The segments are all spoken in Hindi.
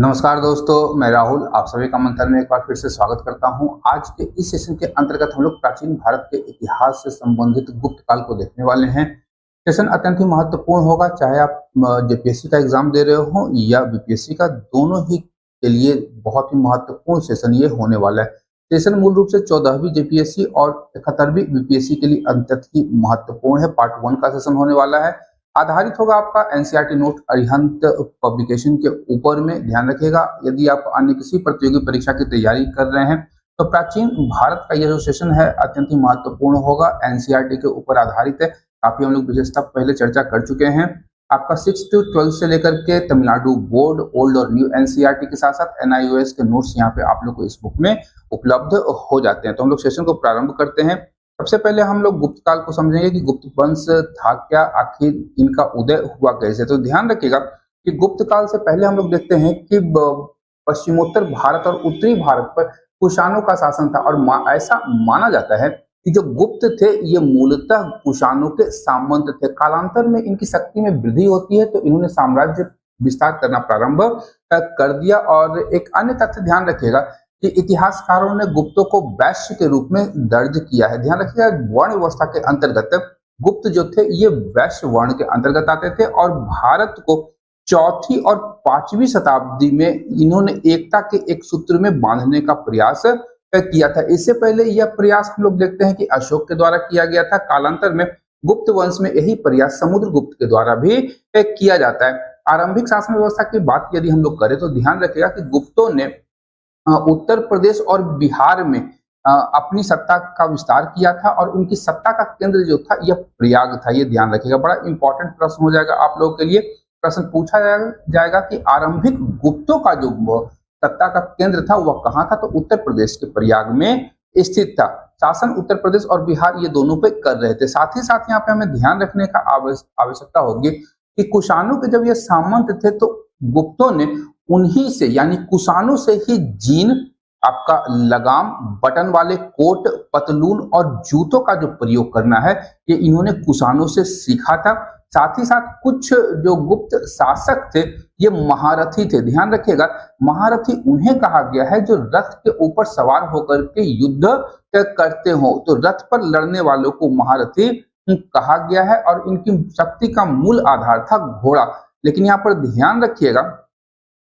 नमस्कार दोस्तों, मैं राहुल आप सभी का मंथन में एक बार फिर से स्वागत करता हूं। आज के इस सेशन के अंतर्गत हम लोग प्राचीन भारत के इतिहास से संबंधित गुप्त काल को देखने वाले हैं। सेशन अत्यंत ही महत्वपूर्ण होगा, चाहे आप जेपीएससी का एग्जाम दे रहे हो या बीपीएससी का, दोनों ही के लिए बहुत ही महत्वपूर्ण सेशन ये होने वाला है। सेशन मूल रूप से 14वीं जेपीएससी और 71वीं बीपीएससी के लिए अत्यंत ही महत्वपूर्ण है। पार्ट 1 का सेशन होने वाला है, आधारित होगा आपका एनसीईआरटी नोट अरिहंत पब्लिकेशन के ऊपर में। ध्यान रखिएगा, यदि आप अन्य किसी प्रतियोगी परीक्षा की तैयारी कर रहे हैं तो प्राचीन भारत का यह जो सेशन है अत्यंत ही महत्वपूर्ण होगा, एनसीईआरटी के ऊपर आधारित है। काफी हम लोग विशेषता पहले चर्चा कर चुके हैं। आपका 6 to 12 से लेकर के तमिलनाडु बोर्ड ओल्ड और न्यू एनसीईआरटी के साथ साथ एनआईओएस के नोट्स यहाँ पे आप लोग को इस बुक में उपलब्ध हो जाते हैं। तो हम लोग सेशन को प्रारंभ करते हैं। सबसे पहले हम लोग गुप्त काल को समझेंगे कि गुप्त वंश था क्या, आखिर इनका उदय हुआ कैसे। तो ध्यान रखिएगा कि गुप्त काल से पहले हम लोग देखते हैं कि पश्चिमोत्तर भारत और उत्तरी भारत पर कुषाणों का शासन था और ऐसा माना जाता है कि जो गुप्त थे ये मूलतः कुषाणों के सामंत थे। कालांतर में इनकी शक्ति में वृद्धि होती है तो इन्होंने साम्राज्य विस्तार करना प्रारंभ कर दिया। और एक अन्य तथ्य ध्यान रखिएगा कि इतिहासकारों ने गुप्तों को वैश्य के रूप में दर्ज किया है। ध्यान रखिएगा, वर्ण व्यवस्था के अंतर्गत गुप्त जो थे ये वैश्य वर्ण के अंतर्गत आते थे और भारत को 4वीं और 5वीं शताब्दी में इन्होंने एकता के एक सूत्र में बांधने का प्रयास किया था। इससे पहले यह प्रयास हम लोग देखते हैं कि अशोक के द्वारा किया गया था। कालांतर में गुप्त वंश में यही प्रयास समुद्रगुप्त के द्वारा भी किया जाता है। आरंभिक शासन व्यवस्था की बात यदि हम लोग करें तो ध्यान रखिएगा कि गुप्तों ने उत्तर प्रदेश और बिहार में अपनी सत्ता का विस्तार किया था और उनकी सत्ता का केंद्र जो था यह प्रयाग था। ये ध्यान रखिएगा, बड़ा इंपॉर्टेंट प्रश्न हो जाएगा आप लोगों के लिए। प्रश्न पूछा जाएगा कि आरंभिक गुप्तों का जो सत्ता का केंद्र था वह कहाँ था, तो उत्तर प्रदेश के प्रयाग में स्थित था। शासन उत्तर प्रदेश और बिहार ये दोनों पे कर रहे थे। साथ ही साथ यहाँ पे हमें ध्यान रखने का आवश्यकता होगी कि कुषाणों के जब ये सामंत थे तो गुप्तों ने उन्हीं से यानी कुषाणों से ही जीन, आपका लगाम, बटन वाले कोट, पतलून और जूतों का जो प्रयोग करना है ये इन्होंने कुषाणों से सीखा था। साथ ही साथ कुछ जो गुप्त शासक थे ये महारथी थे। ध्यान रखिएगा, महारथी उन्हें कहा गया है जो रथ के ऊपर सवार होकर के युद्ध करते हो। तो रथ पर लड़ने वालों को महारथी कहा गया है और इनकी शक्ति का मूल आधार था घोड़ा। लेकिन यहाँ पर ध्यान रखिएगा,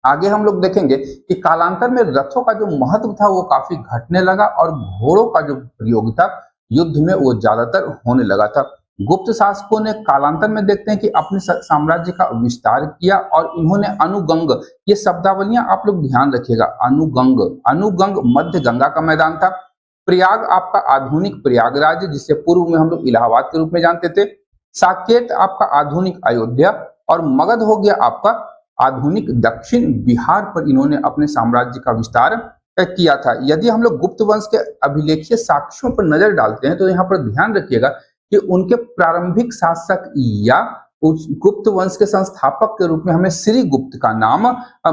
आगे हम लोग देखेंगे कि कालांतर में रथों का जो महत्व था वो काफी घटने लगा और घोड़ों का जो प्रयोग था युद्ध में वो ज्यादातर होने लगा था। गुप्त शासकों ने कालांतर में देखते हैं कि अपने साम्राज्य का विस्तार किया और इन्होंने अनुगंग, ये शब्दावलियां आप लोग ध्यान रखिएगा, अनुगंग, अनुगंग मध्य गंगा का मैदान था। प्रयाग आपका आधुनिक प्रयागराज जिसे पूर्व में हम लोग इलाहाबाद के रूप में जानते थे। साकेत आपका आधुनिक अयोध्या और मगध हो गया आपका आधुनिक दक्षिण बिहार पर इन्होंने अपने साम्राज्य का विस्तार किया था। यदि हम लोग गुप्त वंश के अभिलेखीय साक्ष्यों पर नजर डालते हैं तो यहाँ पर ध्यान रखिएगा कि उनके प्रारंभिक शासक या उस गुप्त वंश के संस्थापक के रूप में हमें श्री गुप्त का नाम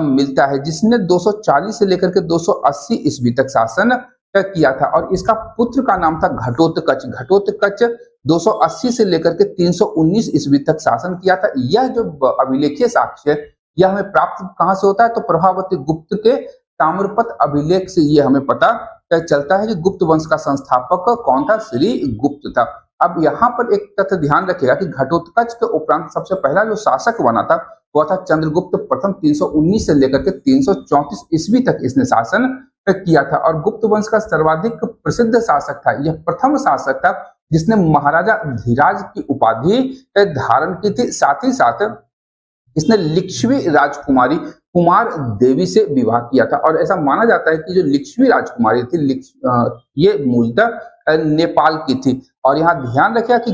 मिलता है, जिसने 240 से लेकर के 280 ईस्वी तक शासन किया था और इसका पुत्र का नाम था घटोत्कच। घटोत्कच 280 से लेकर के 319 ईस्वी तक शासन किया था। यह जो अभिलेखीय साक्ष्य है यह हमें प्राप्त कहां से होता है, तो प्रभावती गुप्त के ताम्रपत्र अभिलेख से यह हमें पता चलता है कि गुप्त वंश का संस्थापक कौन था, श्री गुप्त था। अब यहाँ पर एक तथ्य ध्यान रखिएगा कि घटोत्कच के उपरांत सबसे पहला जो शासक बना था वह था चंद्रगुप्त प्रथम। 319 से लेकर के 334 ईस्वी तक इसने शासन किया था और गुप्त वंश का सर्वाधिक प्रसिद्ध शासक था। यह प्रथम शासक था जिसने महाराजा धीराज की उपाधि धारण की थी। साथ ही साथ इसने लिच्छवी राजकुमारी कुमार देवी से विवाह किया था और ऐसा माना जाता है कि जो लिच्छवी राजकुमारी थी ये मूलतः नेपाल की थी। और यहाँ ध्यान रखिएगा कि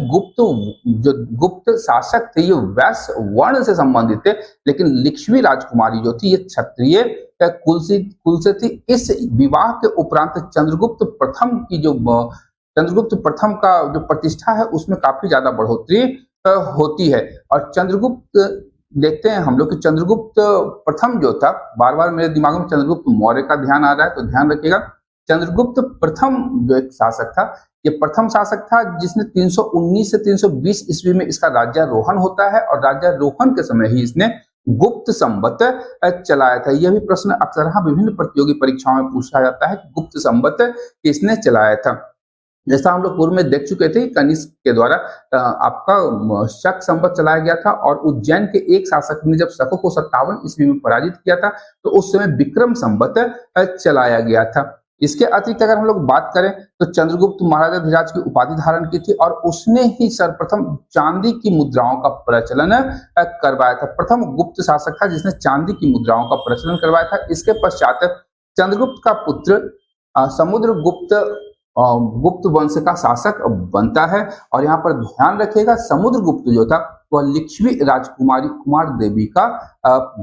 गुप्त शासक थे ये वैश्य वर्ण से संबंधित थे, लेकिन लिच्छवी राजकुमारी जो थी ये क्षत्रिय कुल से थी। इस विवाह के उपरांत चंद्रगुप्त प्रथम का जो प्रतिष्ठा है उसमें काफी ज्यादा बढ़ोतरी होती है। और चंद्रगुप्त देखते हैं हम लोग कि चंद्रगुप्त प्रथम जो था, बार बार मेरे दिमाग में चंद्रगुप्त मौर्य का ध्यान आ रहा है तो ध्यान रखिएगा, चंद्रगुप्त प्रथम जो एक शासक था ये प्रथम शासक था जिसने 319 से 320 ईस्वी में इसका राज्यारोहण होता है और राज्यारोहण के समय ही इसने गुप्त संवत चलाया था? यह भी प्रश्न अक्सर विभिन्न प्रतियोगी परीक्षाओं में पूछा जाता है कि गुप्त संवत किसने चलाया था। जैसा हम लोग पूर्व में देख चुके थे, कनिष्क के द्वारा आपका शक संवत चलाया गया था और उज्जैन के एक शासक ने जब शकों को 57 ईस्वी में पराजित किया था तो उस समय विक्रम संवत चलाया गया था। इसके अतिरिक्त अगर हम लोग बात करें तो चंद्रगुप्त महाराजाधिराज की उपाधि धारण की थी और उसने ही सर्वप्रथम चांदी की मुद्राओं का प्रचलन करवाया था। प्रथम गुप्त शासक था जिसने चांदी की मुद्राओं का प्रचलन करवाया था। इसके पश्चात चंद्रगुप्त का पुत्र समुद्रगुप्त गुप्त वंश का शासक बनता है। और यहाँ पर ध्यान रखिएगा, समुद्रगुप्त जो था वह लिच्छवी राजकुमारी कुमार देवी का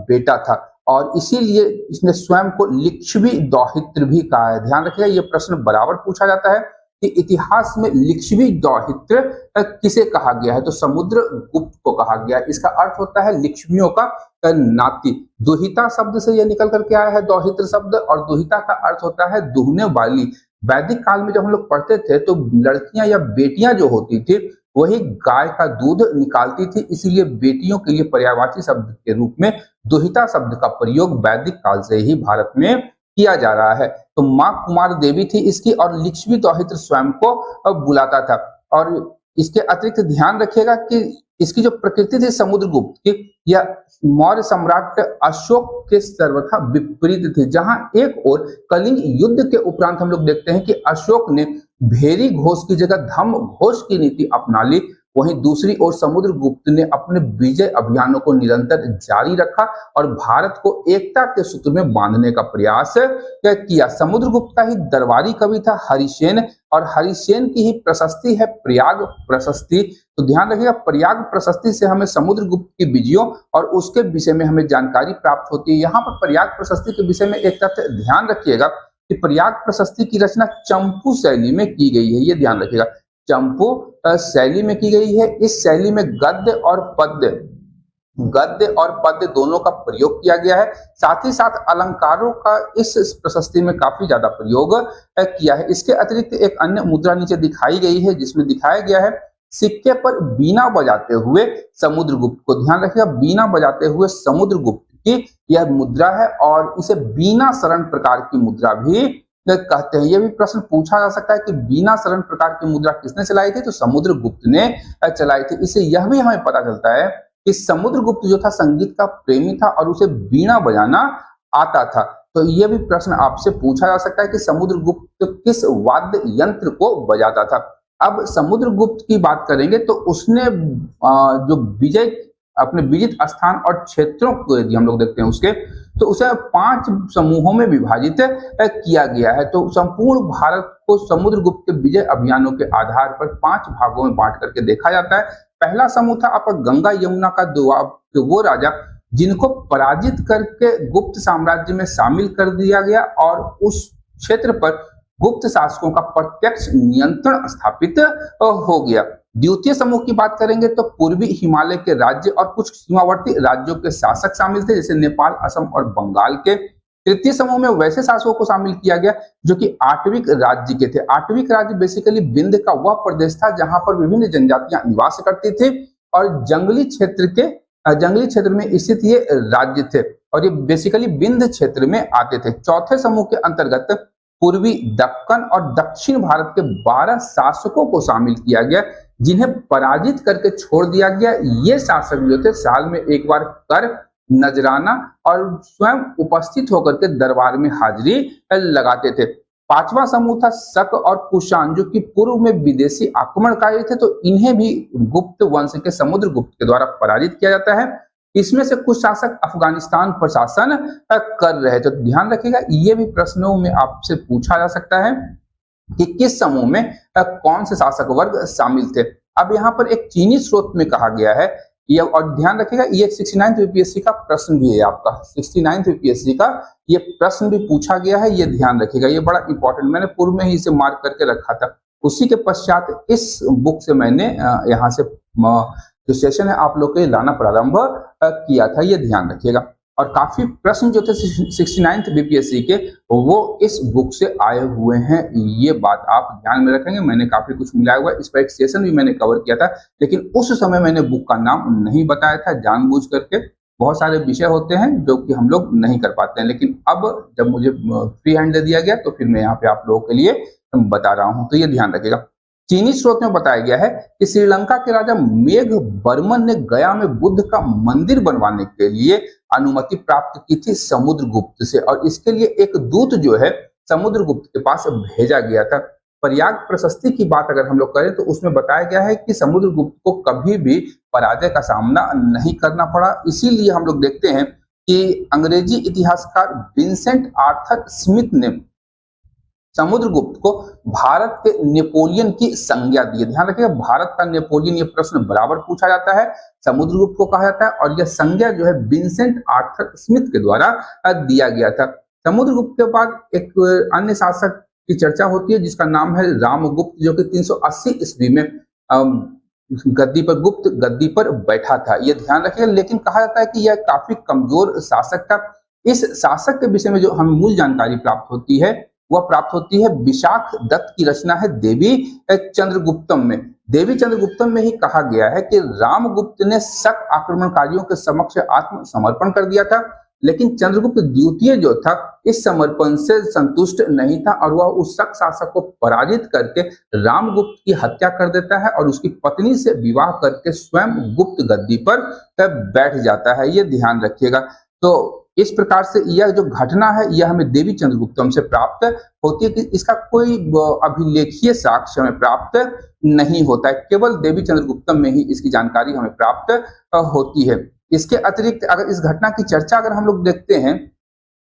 बेटा था और इसीलिए इसने स्वयं को लिच्छवी दौहित्र भी कहा है। ध्यान रखिएगा, ये प्रश्न बराबर पूछा जाता है कि इतिहास में लिच्छवी दौहित्र किसे कहा गया है, तो समुद्रगुप्त को कहा गया है। इसका अर्थ होता है लिच्छवियों का नाती। दुहिता शब्द से यह निकल करके आया है दौहित्र शब्द, और दुहिता का अर्थ होता है दुहने वाली। वैदिक काल में जब हम लोग पढ़ते थे तो लड़कियां या बेटियां जो होती थी वही गाय का दूध निकालती थी, इसीलिए बेटियों के लिए पर्यायवाची शब्द के रूप में दुहिता शब्द का प्रयोग वैदिक काल से ही भारत में किया जा रहा है। तो माँ कुमार देवी थी इसकी और लिच्छवी दौहित्र स्वयं को बुलाता था। और इसके अतिरिक्त ध्यान रखिएगा कि इसकी जो प्रकृति थी समुद्रगुप्त की, यह मौर्य सम्राट अशोक के सर्वथा विपरीत थी। जहां एक ओर कलिंग युद्ध के उपरांत हम लोग देखते हैं कि अशोक ने भेरी घोष की जगह धम्म घोष की नीति अपना ली, वहीं दूसरी ओर समुद्रगुप्त ने अपने विजय अभियानों को निरंतर जारी रखा और भारत को एकता के सूत्र में बांधने का प्रयास किया। समुद्रगुप्त का ही दरबारी कवि था हरिसेन और हरिसेन की ही प्रशस्ति है प्रयाग प्रशस्ति। तो ध्यान रखिएगा, प्रयाग प्रशस्ति से हमें समुद्रगुप्त की विजयों और उसके विषय में हमें जानकारी प्राप्त होती है। यहाँ पर प्रयाग प्रशस्ति के विषय में एक तथ्य ध्यान रखिएगा कि प्रयाग प्रशस्ति की रचना चंपू शैली में की गई है। ये ध्यान रखिएगा, चंपू शैली में की गई है। इस शैली में गद्य और पद्य दोनों का प्रयोग किया गया है। साथ ही साथ अलंकारों का इस प्रशस्ति में काफी ज्यादा प्रयोग किया है। इसके अतिरिक्त एक अन्य मुद्रा नीचे दिखाई गई है जिसमें दिखाया गया है सिक्के पर बीना बजाते हुए समुद्रगुप्त को। ध्यान रखिएगा, बीना बजाते हुए समुद्रगुप्त की यह मुद्रा है और इसे बीना शरण प्रकार की मुद्रा भी कहते हैं। यह भी प्रश्न पूछा जा सकता है कि बीना शरण प्रकार की मुद्रा किसने चलाई थी, तो समुद्रगुप्त ने चलाई थी। इससे यह भी हमें पता चलता है कि समुद्रगुप्त जो था संगीत का प्रेमी था और उसे बीना बजाना आता था। तो यह भी प्रश्न आपसे पूछा जा सकता है कि समुद्रगुप्त किस वाद्य यंत्र को बजाता था। अब समुद्रगुप्त की बात करेंगे तो उसने जो विजय अपने विजित स्थान और क्षेत्रों को यदि हम लोग देखते हैं उसके, तो उसे 5 समूहों में विभाजित किया गया है। तो संपूर्ण भारत को समुद्रगुप्त के विजय अभियानों के आधार पर 5 भागों में बांट करके देखा जाता है। पहला समूह था आपका गंगा यमुना का दोआब, वो राजा जिनको पराजित करके गुप्त साम्राज्य में शामिल कर दिया गया और उस क्षेत्र पर गुप्त शासकों का प्रत्यक्ष नियंत्रण स्थापित हो गया। द्वितीय समूह की बात करेंगे तो पूर्वी हिमालय के राज्य और कुछ सीमावर्ती राज्यों के शासक शामिल थे जैसे नेपाल, असम और बंगाल के। तृतीय समूह में वैसे शासकों को शामिल किया गया जो कि आठविक राज्य के थे। आठविक राज्य बेसिकली विंध्य का वह प्रदेश था जहां पर विभिन्न जनजातियां निवास करती थी और जंगली क्षेत्र में स्थित ये राज्य थे और ये बेसिकली विंध्य क्षेत्र में आते थे। चौथे समूह के अंतर्गत पूर्वी दक्कन और दक्षिण भारत के 12 शासकों को शामिल किया गया जिन्हें पराजित करके छोड़ दिया गया। ये शासक जो थे साल में एक बार कर, नजराना और स्वयं उपस्थित होकर के दरबार में हाजिरी लगाते थे। पांचवा समूह था शक और कुषाण जो कि पूर्व में विदेशी आक्रमणकारी थे, तो इन्हें भी गुप्त वंश के समुद्रगुप्त के द्वारा पराजित किया जाता है। इसमें से कुछ शासक अफगानिस्तान पर शासन कर रहे थे। तो ध्यान रखिएगा, ये भी प्रश्नों में आपसे पूछा जा सकता है कि किस समूह में कौन से शासक वर्ग शामिल थे। अब यहाँ पर एक चीनी स्रोत में कहा गया है ये, और ध्यान रखिएगा ये 69th यूपीएससी का प्रश्न भी है आपका, 69th यूपीएससी का ये प्रश्न भी पूछा गया है, ये ध्यान रखिएगा, ये बड़ा इंपॉर्टेंट, मैंने पूर्व में ही इसे मार्क करके रखा था। उसी के पश्चात इस बुक से मैंने यहाँ से जो सेशन है आप लोग के लाना प्रारंभ किया था, ये ध्यान रखिएगा। और काफी प्रश्न जो थे 69th बीपीएससी के वो इस बुक से आए हुए हैं, ये बात आप ध्यान में रखेंगे। मैंने काफी कुछ मिलाया हुआ है, इस पर एक सेशन भी मैंने कवर किया था, लेकिन उस समय मैंने बुक का नाम नहीं बताया था जानबूझ करके, बहुत सारे विषय होते हैं जो कि हम लोग नहीं कर पाते हैं, लेकिन अब जब मुझे फ्री हैंड दे दिया गया तो फिर मैं यहाँ पे आप लोगों के लिए बता रहा हूँ, तो ये ध्यान रखिएगा। चीनी स्रोत में बताया गया है कि श्रीलंका के राजा मेघ बर्मन ने गया में बुद्ध का मंदिर बनवाने के लिए अनुमति प्राप्त की थी समुद्रगुप्त से, और इसके लिए एक दूत जो है समुद्रगुप्त के पास भेजा गया था। प्रयाग प्रशस्ति की बात अगर हम लोग करें तो उसमें बताया गया है कि समुद्रगुप्त को कभी भी पराजय का सामना नहीं करना पड़ा। इसीलिए हम लोग देखते हैं कि अंग्रेजी इतिहासकार विंसेंट आर्थर स्मिथ ने समुद्रगुप्त को भारत के नेपोलियन की संज्ञा दी। ध्यान रखिएगा, भारत का नेपोलियन, ये प्रश्न बराबर पूछा जाता है, समुद्रगुप्त को कहा जाता है, और यह संज्ञा जो है विंसेंट आर्थर स्मिथ के द्वारा दिया गया था। समुद्रगुप्त के बाद एक अन्य शासक की चर्चा होती है जिसका नाम है रामगुप्त, जो कि 380 ईस्वी में गुप्त गद्दी पर बैठा था, ये ध्यान रखिएगा। लेकिन कहा जाता है कि यह काफी कमजोर शासक था। इस शासक के विषय में जो हमें मूल जानकारी प्राप्त होती है वह प्राप्त होती है विशाख दत्त की रचना है देवी चंद्रगुप्तम में। देवी चंद्रगुप्तम में ही कहा गया है कि रामगुप्त ने शक आक्रमणकारियों के समक्ष आत्मसमर्पण कर दिया था, लेकिन चंद्रगुप्त द्वितीय जो था इस समर्पण से संतुष्ट नहीं था और वह उस शक शासक को पराजित करके रामगुप्त की हत्या कर देता है और उसकी पत्नी से विवाह करके स्वयं गुप्त गद्दी पर बैठ जाता है, ये ध्यान रखिएगा। तो इस प्रकार से यह जो घटना है यह हमें देवी चंद्रगुप्तम से प्राप्त होती है, कि इसका कोई अभिलेखीय साक्ष्य हमें प्राप्त नहीं होता है, केवल देवी चंद्रगुप्तम में ही इसकी जानकारी हमें प्राप्त होती है। इसके अतिरिक्त अगर इस घटना की चर्चा अगर हम लोग देखते हैं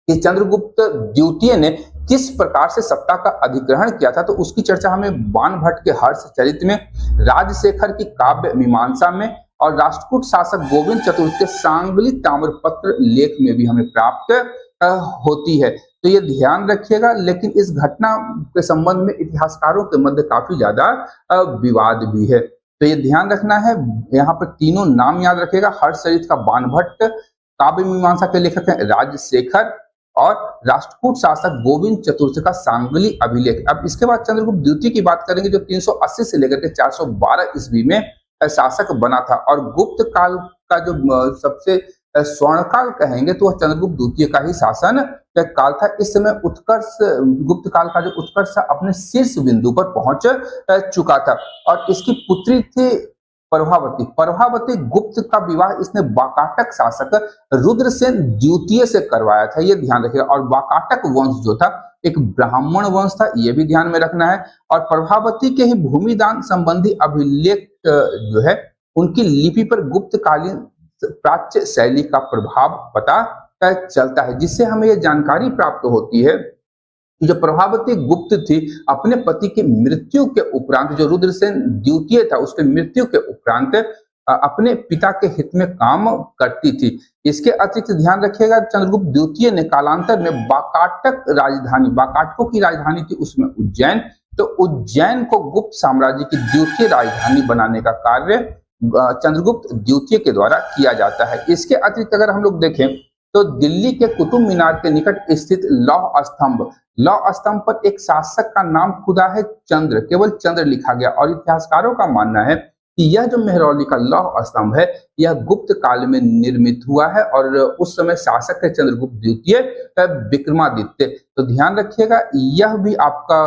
कि चंद्रगुप्त द्वितीय ने किस प्रकार से सत्ता का अधिग्रहण किया था, तो उसकी चर्चा हमें बाणभट्ट के हर्षचरित्र में, राजशेखर की काव्य मीमांसा में और राष्ट्रकूट शासक गोविंद चतुर्थ के सांगली ताम्रपत्र लेख में भी हमें प्राप्त होती है। तो ये ध्यान रखिएगा। लेकिन इस घटना के संबंध में इतिहासकारों के मध्य काफी ज्यादा विवाद भी है, तो ये ध्यान रखना है। यहाँ पर तीनों नाम याद रखिएगा। हर्षचरित्र का बाणभट्ट, काव्य मीमांसा के लेखक हैं राजशेखर, और राष्ट्रकूट शासक गोविंद चतुर्थ का सांगली अभिलेख। अब इसके बाद चंद्रगुप्त द्वितीय की बात करेंगे, जो 380 से लेकर के 412 ईस्वी में शासक बना था, और गुप्त काल का जो सबसे स्वर्णकाल कहेंगे तो वह चंद्रगुप्त द्वितीय का ही शासन काल था। इस समय उत्कर्ष, गुप्त काल का जो उत्कर्ष अपने शीर्ष बिंदु पर पहुंच चुका था, और इसकी पुत्री थी प्रभावती गुप्त का विवाह इसने वाकाटक शासक रुद्रसेन द्वितीय से करवाया था, ये ध्यान रखिएगा। और वाकाटक वंश जो था एक ब्राह्मण वंश था, ये भी ध्यान में रखना है। और प्रभावती के ही भूमिदान संबंधी अभिलेख जो है उनकी लिपि पर गुप्तकालीन प्राच्य शैली का प्रभाव पता चलता है, जिससे हमें यह जानकारी प्राप्त होती है जो प्रभावती गुप्त थी अपने पति की मृत्यु के उपरांत, जो रुद्रसेन द्वितीय था उसके मृत्यु के उपरांत अपने पिता के हित में काम करती थी। इसके अतिरिक्त ध्यान रखिएगा, चंद्रगुप्त द्वितीय ने कालांतर में वाकाटक राजधानी, वाकाटकों की राजधानी थी उसमें उज्जैन, तो उज्जैन को गुप्त साम्राज्य की द्वितीय राजधानी बनाने का कार्य चंद्रगुप्त द्वितीय के द्वारा किया जाता है। इसके अतिरिक्त अगर हम लोग देखें तो दिल्ली के कुतुब मीनार के निकट स्थित लौह स्तंभ पर एक शासक का नाम खुदा है चंद्र, केवल चंद्र लिखा गया, और इतिहासकारों का मानना है कि यह जो मेहरौली का लौह स्तंभ है यह गुप्त काल में निर्मित हुआ है, और उस समय शासक है चंद्रगुप्त द्वितीय विक्रमादित्य। तो ध्यान रखिएगा, यह भी आपका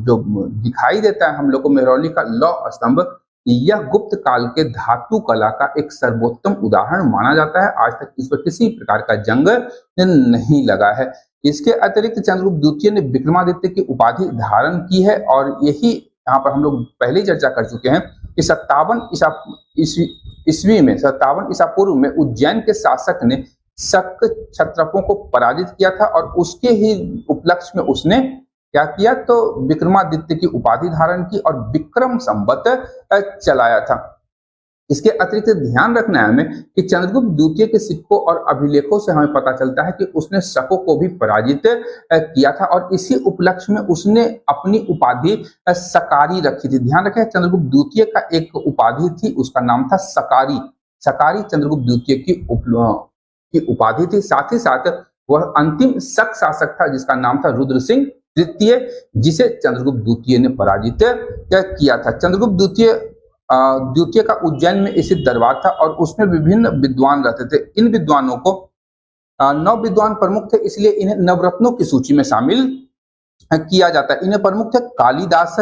जो दिखाई देता है हम लोग को मेहरौली का लौह स्तंभ, यह गुप्त काल के धातु कला का एक सर्वोत्तम उदाहरण माना जाता है। आज तक इस पर किसी प्रकार का जंग नहीं लगा है। इसके अतिरिक्त चंद्रगुप्त द्वितीय ने विक्रमादित्य की उपाधि धारण की है, और यही यहाँ पर हम लोग पहले ही चर्चा कर चुके हैं कि 57 ईसा पूर्व में उज्जैन के शासक ने शक क्षत्रपों को पराजित किया था, और उसके ही उपलक्ष्य में उसने क्या किया, तो विक्रमादित्य की उपाधि धारण की और विक्रम संवत चलाया था। इसके अतिरिक्त ध्यान रखना है हमें कि चंद्रगुप्त द्वितीय के सिक्कों और अभिलेखों से हमें पता चलता है कि उसने शकों को भी पराजित किया था, और इसी उपलक्ष्य में उसने अपनी उपाधि सकारी रखी थी। ध्यान रखें, चंद्रगुप्त द्वितीय का एक उपाधि थी, उसका नाम था सकारी। सकारी चंद्रगुप्त द्वितीय की उपाधि थी। साथ ही साथ वह अंतिम शक शासक था जिसका नाम था रुद्रसिंह तृतीय, जिसे चंद्रगुप्त द्वितीय ने पराजित किया था। चंद्रगुप्त द्वितीय द्वितीय का उज्जैन में स्थित दरबार था और उसमें विभिन्न विद्वान रहते थे। इन विद्वानों को 9 विद्वान प्रमुख थे, इसलिए इन्हें नवरत्नों की सूची में शामिल किया जाता है। इन्हें प्रमुख थे कालिदास,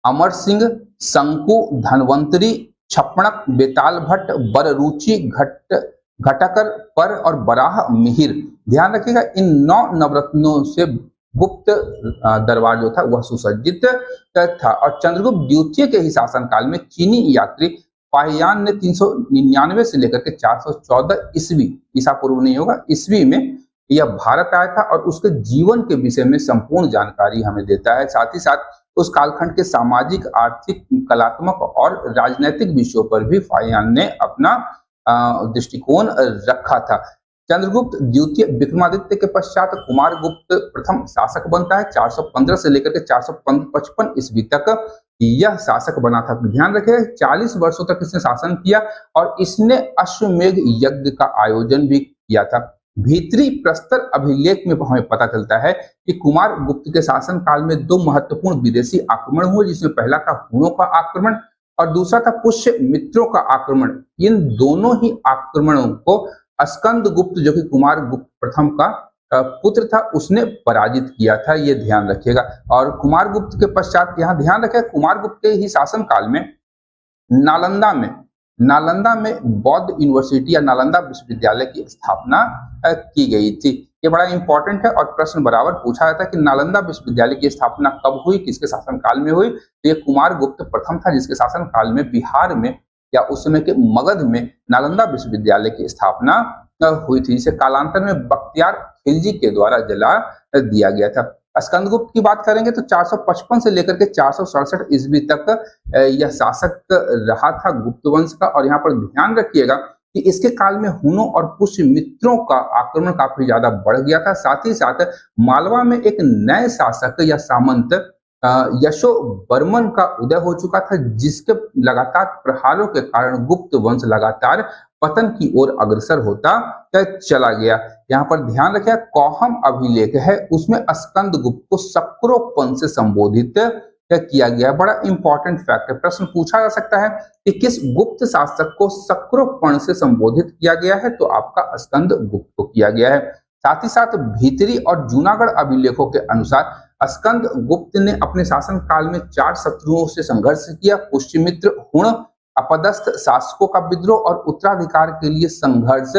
अमर सिंह, शंकु, धनवंतरी, छपणक, बेताल भट्ट, बररुचि, घटकर, पर और बराह मिहिर। ध्यान रखिएगा, इन 9 नवरत्नों से गुप्त दरबार जो था वह सुसज्जित था। और चंद्रगुप्त द्वितीय के ही शासनकाल में चीनी यात्री फाहियान ने 399 से लेकर के 414 ईस्वी, ईसा पूर्व नहीं होगा, ईस्वी में यह भारत आया था और उसके जीवन के विषय में संपूर्ण जानकारी हमें देता है। साथ ही साथ उस कालखंड के सामाजिक, आर्थिक, कलात्मक और राजनैतिक विषयों पर भी फाहियान ने अपना दृष्टिकोण रखा था। चंद्रगुप्त द्वितीय विक्रमादित्य के पश्चात कुमारगुप्त प्रथम शासक बनता है। 415 से लेकर के 455 ईस्वी तक यह शासक बना था। ध्यान रखिएगा, 40 वर्षों तक इसने शासन किया और इसने अश्वमेध यज्ञ का आयोजन भी किया था। भीतरी प्रस्तर अभिलेख में हमें पता चलता है कि कुमारगुप्त के शासन काल में 2 महत्वपूर्ण विदेशी आक्रमण हुए, जिसमें पहला था हुनों का आक्रमण और दूसरा था पुष्य मित्रों का आक्रमण। इन दोनों ही आक्रमणों को स्कंदगुप्त, जो कि कुमारगुप्त प्रथम का पुत्र था, उसने पराजित किया था, ये ध्यान रखिएगा। और कुमारगुप्त के पश्चात यहाँ ध्यान रखें, कुमारगुप्त के ही शासन काल में नालंदा में बौद्ध यूनिवर्सिटी या नालंदा विश्वविद्यालय की स्थापना की गई थी। ये बड़ा इंपॉर्टेंट है और प्रश्न बराबर पूछा जाता है कि नालंदा विश्वविद्यालय की स्थापना कब हुई, किसके शासनकाल में हुई। तो ये कुमारगुप्त प्रथम था, जिसके शासनकाल में बिहार में या उस समय के मगध में नालंदा विश्वविद्यालय की स्थापना हुई थी, जिसे कालांतर में बख्तियार खिलजी के द्वारा जला दिया गया था। स्कंदगुप्त की बात करेंगे तो 455 से लेकर के 467 ईस्वी तक यह शासक रहा था गुप्त वंश का। और यहाँ पर ध्यान रखिएगा कि इसके काल में हुनों और पुष्य मित्रों का आक्रमण काफी ज्यादा बढ़ गया था। साथ ही साथ मालवा में एक नए शासक या सामंत यशो बर्मन का उदय हो चुका था, जिसके लगातार प्रहारों के कारण गुप्त वंश लगातार पतन की ओर अग्रसर होता चला गया। यहाँ पर ध्यान रखिए, कौहम अभिलेख है उसमें स्कंदगुप्त को सक्रोपन से संबोधित किया गया। बड़ा इंपॉर्टेंट फैक्ट है, प्रश्न पूछा जा सकता है कि किस गुप्त शासक को सक्रोपन से संबोधित किया गया है, तो आपका स्कंदगुप्त को किया गया है। साथ ही साथ भीतरी और जूनागढ़ अभिलेखों के अनुसार स्कंदगुप्त ने अपने शासन काल में 4 शत्रुओं से संघर्ष किया। पुष्यमित्र, हुण, अपदस्थ शासकों का विद्रोह और उत्तराधिकार के लिए संघर्ष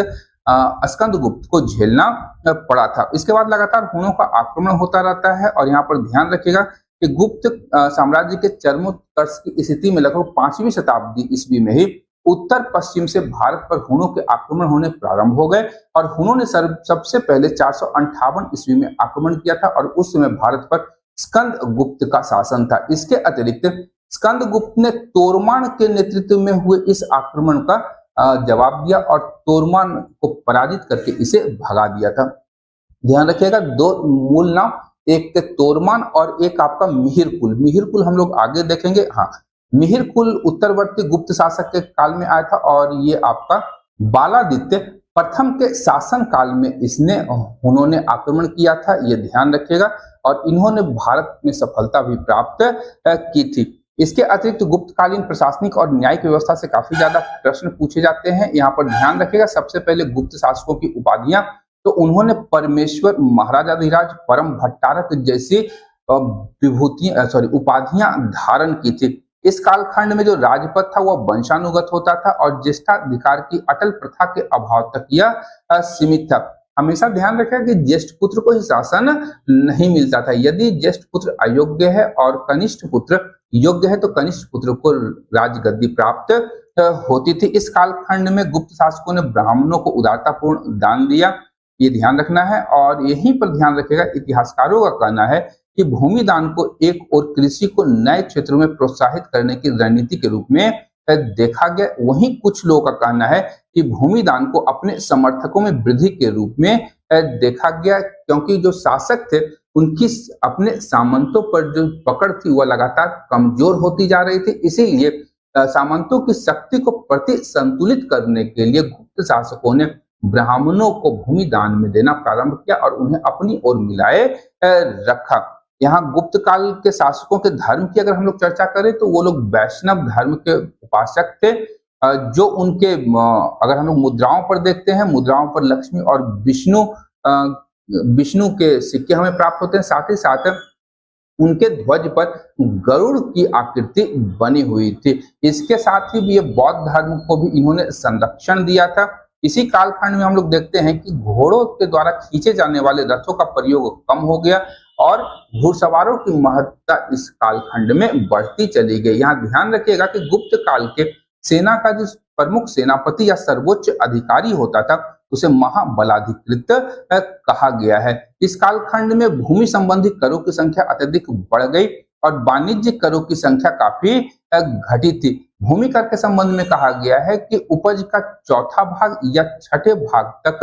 स्कंदगुप्त को झेलना पड़ा था। इसके बाद लगातार हुणों का आक्रमण होता रहता है। और यहाँ पर ध्यान रखिएगा कि गुप्त साम्राज्य के चरमोत्कर्ष की स्थिति में लगभग 5वीं शताब्दी ईस्वी में ही उत्तर पश्चिम से भारत पर हुणों के आक्रमण होने प्रारंभ हो गए। और हुणों ने सबसे पहले 458 ईस्वी में आक्रमण किया था और उस समय भारत पर स्कंदगुप्त का शासन था। इसके अतिरिक्त स्कंदगुप्त ने तोरमान के नेतृत्व में हुए इस आक्रमण का जवाब दिया और तोरमान को पराजित करके इसे भगा दिया था। ध्यान रखिएगा, 2 मूल नाम, एक तोरमान और एक आपका मिहिरकुल। मिहिरकुल हम लोग आगे देखेंगे। हाँ, मिहिरकुल उत्तरवर्ती गुप्त शासक के काल में आया था और ये आपका बालादित्य प्रथम के शासन काल में इसने उन्होंने आक्रमण किया था, ये ध्यान रखिएगा। और इन्होंने भारत में सफलता भी प्राप्त की थी। इसके अतिरिक्त गुप्तकालीन प्रशासनिक और न्यायिक व्यवस्था से काफी ज्यादा प्रश्न पूछे जाते हैं। यहाँ पर ध्यान रखिएगा, सबसे पहले गुप्त शासकों की उपाधियां, तो उन्होंने परमेश्वर, महाराजाधिराज, परम भट्टारक जैसी उपाधियां धारण की थी। इस कालखंड में जो राजपद था वह वंशानुगत होता था और ज्येष्ठाधिकार की अटल प्रथा के अभाव तक यह सीमित था। हमेशा ध्यान रखें कि ज्येष्ठ पुत्र को ही शासन नहीं मिलता था। यदि ज्येष्ठ पुत्र अयोग्य है और कनिष्ठ पुत्र योग्य है तो कनिष्ठ पुत्र को राजगद्दी प्राप्त होती थी। इस कालखंड में गुप्त शासकों ने ब्राह्मणों को उदारतापूर्ण दान दिया, ये ध्यान रखना है। और यहीं पर ध्यान रखेगा, इतिहासकारों का कहना है कि भूमि दान को एक और कृषि को नए क्षेत्रों में प्रोत्साहित करने की रणनीति के रूप में देखा गया। वहीं कुछ लोगों का कहना है कि भूमि दान को अपने समर्थकों में वृद्धि के रूप में देखा गया, क्योंकि जो शासक थे उनकी अपने सामंतों पर जो पकड़ थी वह लगातार कमजोर होती जा रही थी। इसीलिए सामंतों की शक्ति को प्रति संतुलित करने के लिए गुप्त शासकों ने ब्राह्मणों को भूमि दान में देना प्रारंभ किया और उन्हें अपनी ओर मिलाए रखा। यहाँ गुप्त काल के शासकों के धर्म की अगर हम लोग चर्चा करें तो वो लोग वैष्णव धर्म के उपासक थे। जो उनके अगर हम लोग मुद्राओं पर देखते हैं, मुद्राओं पर लक्ष्मी और विष्णु के सिक्के हमें प्राप्त होते हैं। साथ ही साथ उनके ध्वज पर गरुड़ की आकृति बनी हुई थी। इसके साथ ही भी ये बौद्ध धर्म को भी इन्होंने संरक्षण दिया था। इसी कालखंड में हम लोग देखते हैं कि घोड़ों के द्वारा खींचे जाने वाले रथों का प्रयोग कम हो गया और घुड़सवारों की महत्ता इस कालखंड में बढ़ती चली गई। यहाँ ध्यान रखिएगा कि गुप्त काल के सेना का जो प्रमुख सेनापति या सर्वोच्च अधिकारी होता था उसे महाबलाधिकृत कहा गया है। इस कालखंड में भूमि संबंधी करों की संख्या अत्यधिक बढ़ गई और वाणिज्य करों की संख्या काफी घटी थी। भूमि कर के संबंध में कहा गया है कि उपज का चौथा भाग या छठे भाग तक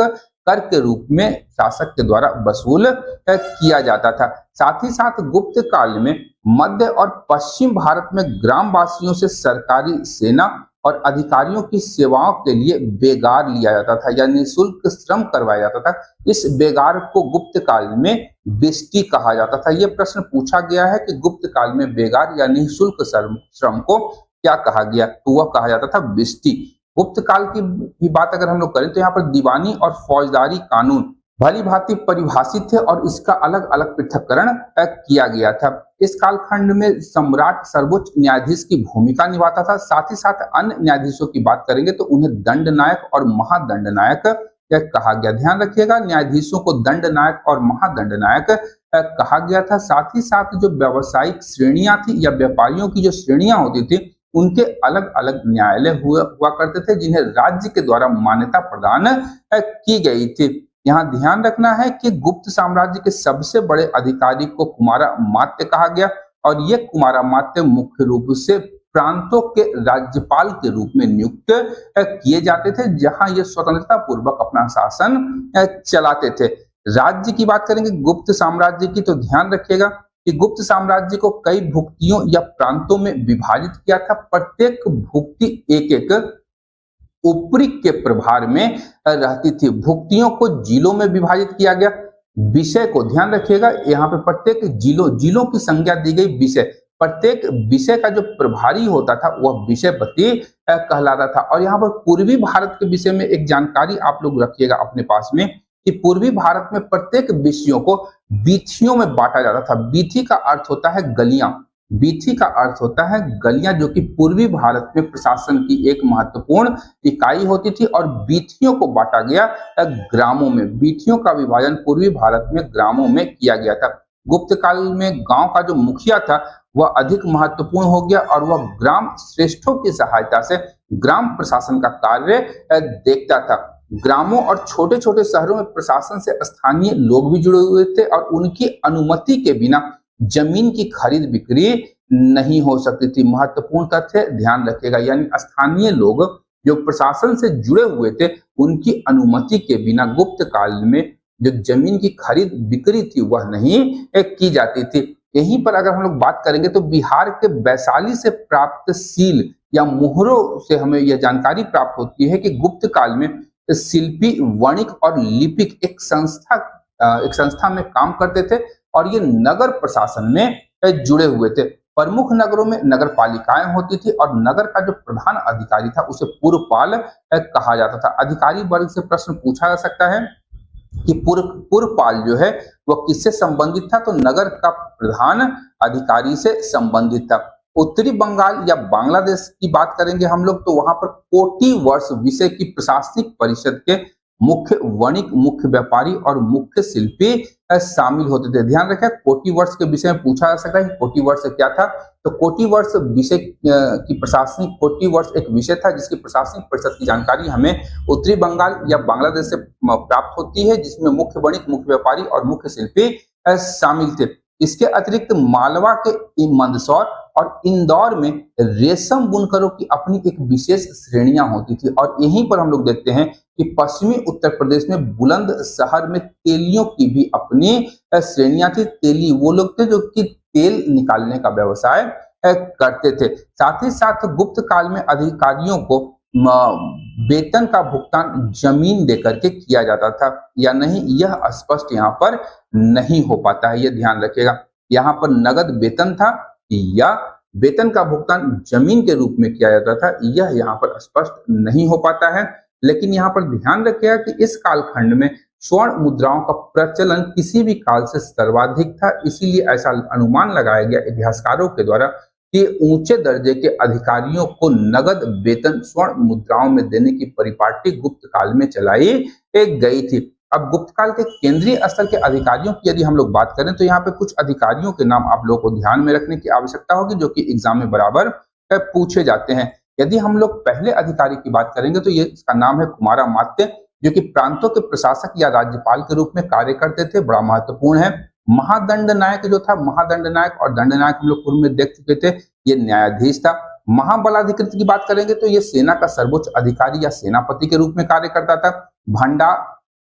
कर के रूप में शासक के द्वारा वसूल किया जाता था। साथ ही साथ गुप्त काल में मध्य और पश्चिम भारत में ग्रामवासियों से सरकारी सेना और अधिकारियों की सेवाओं के लिए बेगार लिया जाता था या निःशुल्क श्रम करवाया जाता था। इस बेगार को गुप्त काल में बिस्टी कहा जाता था। यह प्रश्न पूछा गया है कि गुप्त काल में बेगार या निःशुल्क श्रम को क्या कहा गया, तो वह कहा जाता था बिस्टी। गुप्त काल की बात अगर हम लोग करें तो यहाँ पर दीवानी और फौजदारी कानून भली भांति परिभाषित थे और इसका अलग अलग पृथक्करण किया गया था। इस कालखंड में सम्राट सर्वोच्च न्यायाधीश की भूमिका निभाता था। साथ ही साथ अन्य न्यायाधीशों की बात करेंगे तो उन्हें दंडनायक और महादंडनायक कहा गया। ध्यान रखिएगा, न्यायाधीशों को दंडनायक और महादंडनायक कहा गया था। साथ ही साथ जो व्यावसायिक श्रेणियां थी या व्यापारियों की जो श्रेणियां होती थी उनके अलग अलग न्यायालय हुआ करते थे जिन्हें राज्य के द्वारा मान्यता प्रदान की गई थी। यहाँ ध्यान रखना है कि गुप्त साम्राज्य के सबसे बड़े अधिकारी को कुमारामात्य कहा गया और ये कुमारामात्य मुख्य रूप से प्रांतों के राज्यपाल के रूप में नियुक्त किए जाते थे, जहां ये स्वतंत्रता पूर्वक अपना शासन चलाते थे। राज्य की बात करेंगे गुप्त साम्राज्य की तो ध्यान रखिएगा कि गुप्त साम्राज्य को कई भुक्तियों या प्रांतों में विभाजित किया था। प्रत्येक भुक्ति एक एक ऊपरी के प्रभार में रहती थी। भुक्तियों को जिलों में विभाजित किया गया। विषय को ध्यान रखिएगा, यहाँ पे प्रत्येक जिलों की संज्ञा दी गई विषय। प्रत्येक विषय का जो प्रभारी होता था वह विषयपति कहलाता था। और यहाँ पर पूर्वी भारत के विषय में एक जानकारी आप लोग रखिएगा अपने पास में कि पूर्वी भारत में प्रत्येक विषयों को वीथियों में बांटा जाता था। वीथी का अर्थ होता है गलियां। वीथी का अर्थ होता है गलियां, जो कि पूर्वी भारत में प्रशासन की एक महत्वपूर्ण इकाई होती थी और वीथियों को बांटा गया ग्रामों में। वीथियों का विभाजन पूर्वी भारत में ग्रामों में किया गया था। गुप्त काल में गांव का जो मुखिया था वह अधिक महत्वपूर्ण हो गया और वह ग्राम श्रेष्ठों की सहायता से ग्राम प्रशासन का कार्य देखता था। ग्रामों और छोटे छोटे शहरों में प्रशासन से स्थानीय लोग भी जुड़े हुए थे और उनकी अनुमति के बिना जमीन की खरीद बिक्री नहीं हो सकती थी। महत्वपूर्ण तथ्य ध्यान रखिएगा, यानी स्थानीय लोग जो प्रशासन से जुड़े हुए थे उनकी अनुमति के बिना गुप्त काल में जो जमीन की खरीद बिक्री थी वह नहीं की जाती थी। यहीं पर अगर हम लोग बात करेंगे तो बिहार के वैशाली से प्राप्त सील या मोहरों से हमें यह जानकारी प्राप्त होती है कि गुप्त काल में शिल्पी, वणिक और लिपिक एक संस्था में काम करते थे और ये नगर प्रशासन में जुड़े हुए थे। प्रमुख नगरों में नगर पालिकाएं होती थी और नगर का जो प्रधान अधिकारी था उसे पुरपाल कहा जाता था। अधिकारी वर्ग से प्रश्न पूछा जा सकता है कि पुरपाल जो है वह किससे संबंधित था, तो नगर का प्रधान अधिकारी से संबंधित था। उत्तरी बंगाल या बांग्लादेश की बात करेंगे हम लोग तो वहां पर कोटि वर्ष विषय की प्रशासनिक परिषद के मुख्य वणिक, मुख्य व्यापारी और मुख्य शिल्पी शामिल होते थे। ध्यान रखें, कोटि वर्ष के विषय में पूछा जा सकता है कि कोटि वर्ष क्या था, तो कोटि वर्ष विषय की प्रशासनिक कोटि वर्ष एक विषय था जिसकी प्रशासनिक परिषद की जानकारी हमें उत्तरी बंगाल या बांग्लादेश से प्राप्त होती है, जिसमें मुख्य वणिक, मुख्य व्यापारी और मुख्य शिल्पी शामिल थे। इसके अतिरिक्त मालवा के मंदसौर और इंदौर में रेशम बुनकरों की अपनी एक विशेष श्रेणियां होती थी। और यहीं पर हम लोग देखते हैं कि पश्चिमी उत्तर प्रदेश में बुलंद शहर में तेलियों की भी अपनी श्रेणियां थी। तेली वो लोग थे जो कि तेल निकालने का व्यवसाय करते थे। साथ ही साथ गुप्त काल में अधिकारियों को वेतन का भुगतान जमीन देकर के किया जाता था या नहीं, यह स्पष्ट यहाँ पर नहीं हो पाता है, यह ध्यान रखिएगा। यहाँ पर नगद वेतन था या वेतन का भुगतान जमीन के रूप में किया जाता था, यह यहाँ पर स्पष्ट नहीं हो पाता है। लेकिन यहाँ पर ध्यान रखिएगा कि इस कालखंड में स्वर्ण मुद्राओं का प्रचलन किसी भी काल से सर्वाधिक था, इसीलिए ऐसा अनुमान लगाया गया इतिहासकारों के द्वारा कि ऊंचे दर्जे के अधिकारियों को नगद वेतन स्वर्ण मुद्राओं में देने की परिपाटी गुप्त काल में चलाई गई थी। अब गुप्त काल के केंद्रीय स्तर के अधिकारियों की यदि हम लोग बात करें तो यहाँ पे कुछ अधिकारियों के नाम आप लोगों को ध्यान में रखने की आवश्यकता होगी, जो कि एग्जाम में बराबर पूछे जाते हैं। यदि हम लोग पहले अधिकारी की बात करेंगे तो ये इसका नाम है कुमारामात्य, जो कि प्रांतों के प्रशासक या राज्यपाल के रूप में कार्य करते थे, बड़ा महत्वपूर्ण है। महादंड नायक जो था, महादंड नायक और दंड नायक हम लोग पूर्व में देख चुके थे, ये न्यायाधीश था। महाबलाधिकृत की बात करेंगे तो ये सेना का सर्वोच्च अधिकारी या सेनापति के रूप में कार्य करता था।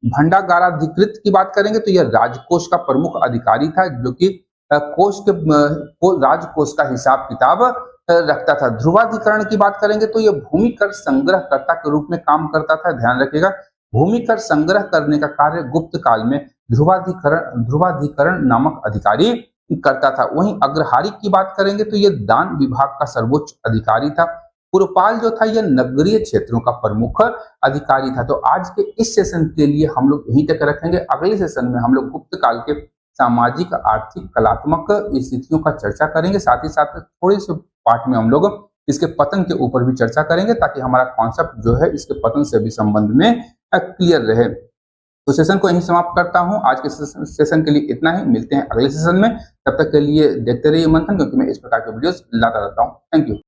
भंडागाराधिकृत की बात करेंगे तो यह राजकोष का प्रमुख अधिकारी था, जो कि राजकोष का हिसाब किताब रखता था। ध्रुवाधिकरण की बात करेंगे तो यह भूमि कर संग्रहकर्ता के रूप में काम करता था। ध्यान रखिएगा, भूमि कर संग्रह करने का कार्य गुप्त काल में ध्रुवाधिकरण नामक अधिकारी करता था। वहीं अग्रहारी की बात करेंगे तो यह दान विभाग का सर्वोच्च अधिकारी था। पुरपाल जो था यह नगरीय क्षेत्रों का प्रमुख अधिकारी था। तो आज के इस सेशन के लिए हम लोग यहीं तक रखेंगे। अगले सेशन में हम लोग गुप्त काल के सामाजिक, आर्थिक, कलात्मक स्थितियों का चर्चा करेंगे। साथ ही साथ थोड़े से पार्ट में हम लोग इसके पतन के ऊपर भी चर्चा करेंगे, ताकि हमारा कॉन्सेप्ट जो है इसके पतन से भी संबंध में क्लियर रहे। तो सेशन को यहीं समाप्त करता हूं। आज के सेशन के लिए इतना ही। मिलते हैं अगले सेशन में। तब तक के लिए देखते रहिए मंथन, क्योंकि मैं इस प्रकार के वीडियोस लाता रहता हूं। Thank you.